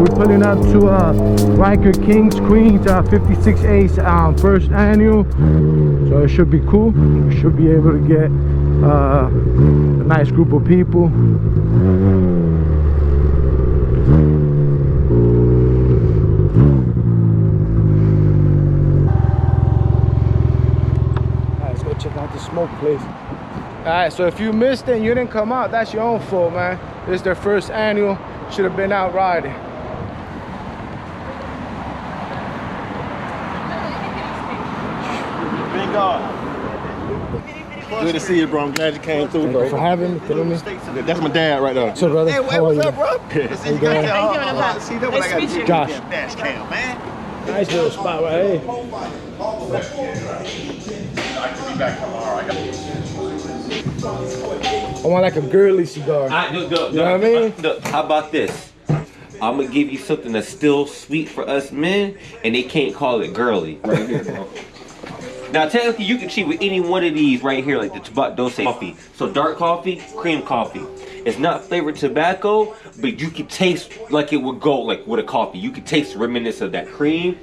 we're pulling up to Ryker Kings Queens 56 Ace first annual, so it should be cool. We should be able to get a nice group of people. Alright, let's go check out the smoke place. Alright, so if you missed it and you didn't come out, that's your own fault, man. This is their first annual. Should have been out riding. Big God. Good to see you, bro. I'm glad you came through, bro. Thank you for having me. Feeling me? That's my dad right there. So, brother, hey, how are you? What's up, bro? How you doing? Nice to meet you. Josh. Dash cam, man. Nice little spot right here. I want like a girly cigar. You know what I mean? Look, how about this? I'm gonna give you something that's still sweet for us men, and they can't call it girly. Right here, bro. Now, technically, you can cheat with any one of these right here, like the Dose coffee. So, dark coffee, cream coffee. It's not flavored tobacco, but you can taste like it would go like with a coffee. You can taste the remnants of that cream.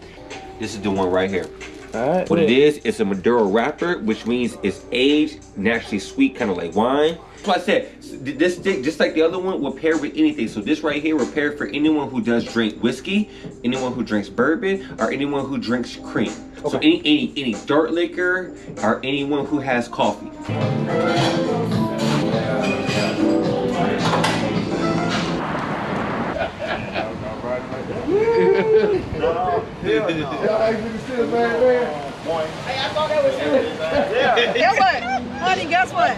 This is the one right here. Alright. What it is, it's a Maduro wrapper, which means it's aged, naturally sweet, kind of like wine. That's why I said, this stick, just like the other one, will pair with anything. So this right here will pair for anyone who does drink whiskey, anyone who drinks bourbon, or anyone who drinks cream. Okay. So any dark liquor, or anyone who has coffee. Hey, I thought that was you. Yeah. Guess what? Honey, guess what?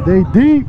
They deep.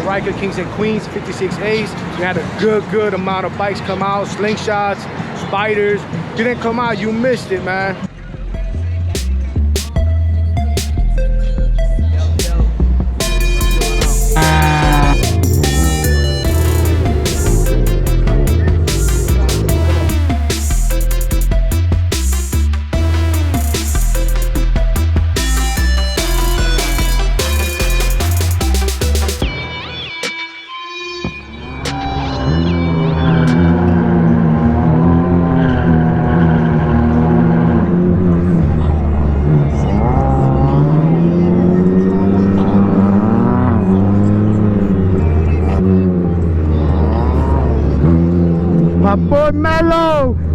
Ryker Kings and Queens 56As. We had a good amount of bikes come out, slingshots, spiders. If you didn't come out, you missed it, man. My boy Mello.